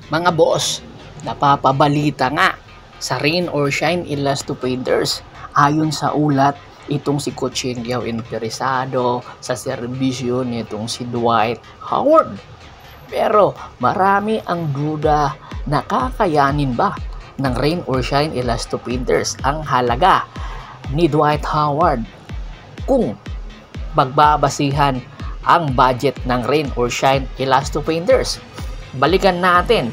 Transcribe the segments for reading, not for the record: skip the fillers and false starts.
Mga boss, napapabalita nga sa Rain or Shine Illustrator Painters. Ayon sa ulat, itong si Kutsingaw interesado sa serbisyo nitong si Dwight Howard. Pero marami ang duda na kakayanin ba ng Rain or Shine Illustrator Painters ang halaga ni Dwight Howard kung magbabasihan ang budget ng Rain or Shine Illustrator Painters. Balikan natin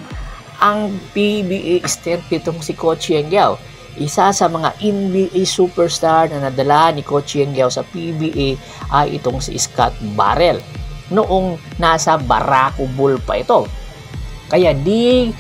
ang PBA stint nitong si Coach Yengyao. Isa sa mga NBA superstar na nadala ni Coach Yengyao sa PBA ay itong si Scott Barrel. Noong nasa Barako Bull pa ito. Kaya di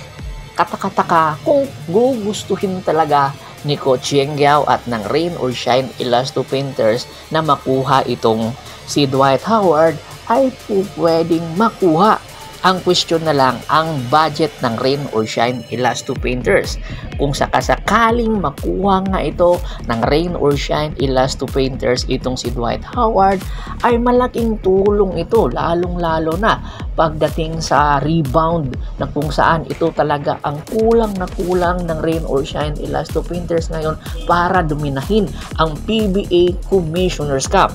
katakataka kung gugustuhin talaga ni Coach Yengyao at ng Rain or Shine Illustrator Painters na makuha itong si Dwight Howard ay pwedeng makuha. Ang question na lang ang budget ng Rain or Shine Illustrator Painters. Kung sakasakaling makuha nga ito ng Rain or Shine Illustrator Painters itong si Dwight Howard, ay malaking tulong ito, lalong-lalo na pagdating sa rebound na kung saan ito talaga ang kulang na kulang ng Rain or Shine Illustrator Painters ngayon para dominahin ang PBA Commissioner's Cup.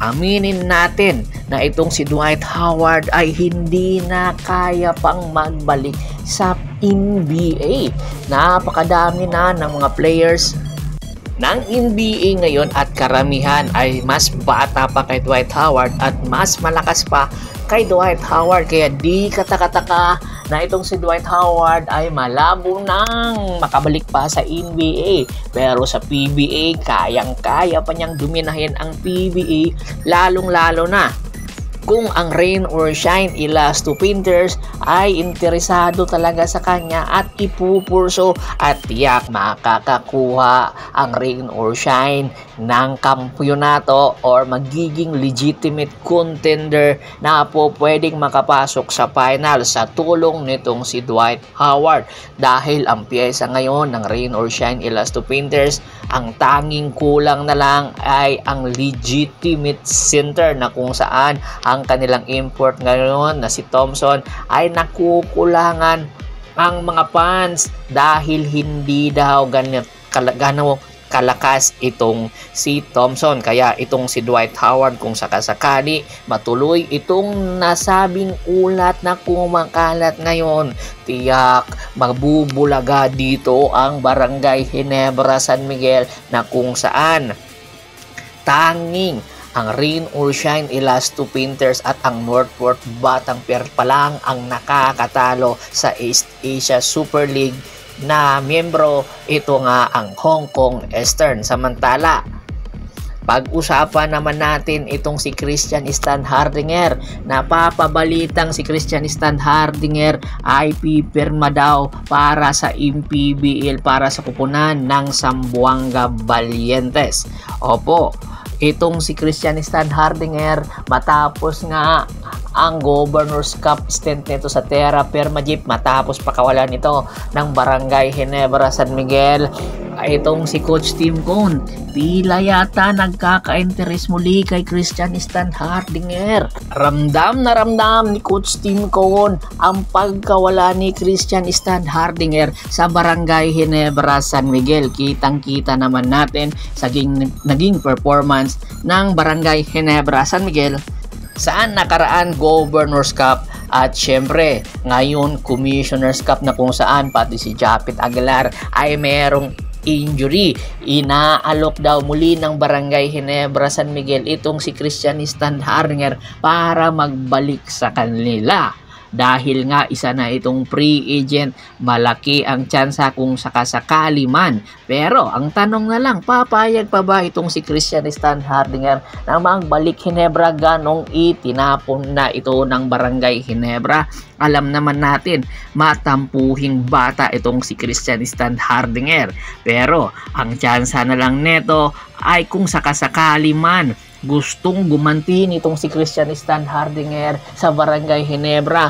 Aminin natin na itong si Dwight Howard ay hindi na kaya pang magbalik sa NBA. Napakadami na ng mga players ng NBA ngayon at karamihan ay mas bata pa kay Dwight Howard at mas malakas pa kay Dwight Howard. Kaya di katakataka na itong si Dwight Howard ay malabo nang makabalik pa sa NBA. Pero sa PBA, kayang-kaya pa niyang dominahin ang PBA, lalong-lalo na kung ang Rain or Shine Illustrator Painters ay interesado talaga sa kanya at ipupurso at tiyak makakakuha ang Rain or Shine ng kampyonato or magiging legitimate contender na po pwedeng makapasok sa final sa tulong nitong si Dwight Howard. Dahil ang piyesa ngayon ng Rain or Shine Illustrator Painters, ang tanging kulang na lang ay ang legitimate center na kung saan ang kanilang import ngayon na si Thompson ay nakukulangan ang mga fans dahil hindi daw gano'ng kalakas itong si Thompson. Kaya itong si Dwight Howard, kung sakasakali matuloy itong nasabing ulat na kumakalat ngayon, tiyak magbubulaga dito ang Barangay Ginebra San Miguel na kung saan tanging ang Rain or Shine Illustrator Painters at ang Northport Batang Pier pa lang ang nakakatalo sa East Asia Super League na miyembro. Ito nga ang Hong Kong Eastern. Samantala, pag-usapan naman natin itong si Christian Stan Hardinger. Napapabalitang si Christian Stan Hardinger ay pipirma daw para sa MPBL para sa kupunan ng Zamboanga Valientes. Opo, itong si Christian Stan Hardinger matapos nga ang Governor's Cup stint nito sa Terra Firma Jeep, matapos pakawalan ito ng Barangay Ginebra San Miguel, itong si Coach Tim Cone tila yata nagkaka-interes muli kay Christian Stan Hardinger. Ramdam na ramdam ni Coach Tim Cone ang pagkawala ni Christian Stan Hardinger sa Barangay Ginebra San Miguel. Kitang-kita naman natin sa naging performance ng Barangay Ginebra San Miguel saan nakaraan Governor's Cup at syempre ngayon Commissioner's Cup na kung saan pati si Japit Aguilar ay merong injury. Inaalok daw muli ng Barangay Ginebra San Miguel itong si Christian Stan Hardinger para magbalik sa kanila. Dahil nga isa na itong free agent, malaki ang tsansa kung sakasakali man. Pero ang tanong na lang, papayag pa ba itong si Christian Stan Hardinger na magbalik Ginebra ganong itinapon na ito ng Barangay Ginebra? Alam naman natin, matampuhing bata itong si Christian Stan Hardinger. Pero ang tsansa na lang neto ay kung sakasakali man gustong gumanti nitong si Christian Stan Hardinger sa Barangay Ginebra,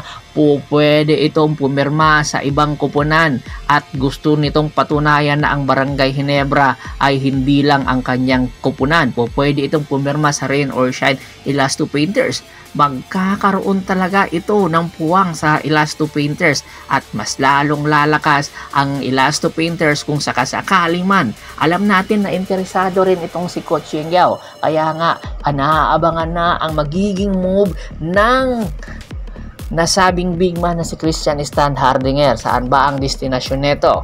pwede itong pumirma sa ibang koponan at gusto nitong patunayan na ang Barangay Ginebra ay hindi lang ang kanyang koponan. Pwede itong pumirma sa Rain or Shine Elasto Painters. Magkakaroon talaga ito ng puwang sa Elasto Painters at mas lalong lalakas ang Elasto Painters kung sakasakali man. Alam natin na interesado rin itong si Coach Yengyao, kaya nga naaabangan na ang magiging move ng nasabing big man na si Christian Stan Hardinger. Saan ba ang destinasyon nito?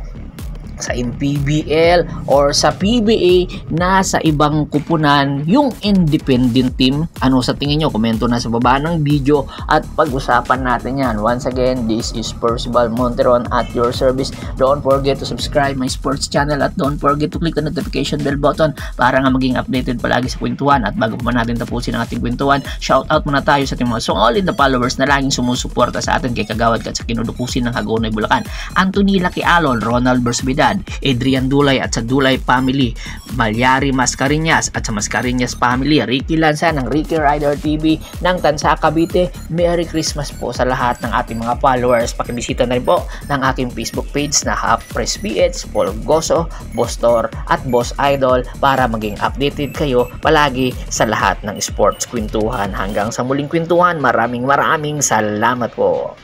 Sa MPBL or sa PBA na sa ibang kupunan yung independent team? Ano sa tingin nyo? Komento na sa baba ng video at pag-usapan natin yan. Once again, this is Percival Monteron at your service. Don't forget to subscribe my sports channel at don't forget to click the notification bell button para nga maging updated palagi sa kwentuhan. At bago pa natin tapusin ang ating kwentuhan, shout out muna tayo sa ating mga solid na followers na laging sumusuporta sa atin kay Kagawad at sa kinudukusin ng Hagonoy Bulacan. Anthony Lucky Alon, Ronald Bersuvidad, Adrian Dulay at sa Dulay family, Malyari Mascareñas at sa Mascareñas family, Ricky Lanza ng Ricky Rider TV ng Tansa Cavite. Merry Christmas po sa lahat ng ating mga followers. Pakibisita na rin po ng aking Facebook page na Half Press PH, Paul Goso, Boss Tor at Boss Idol para maging updated kayo palagi sa lahat ng sports kwentuhan. Hanggang sa muling kwentuhan, maraming salamat po.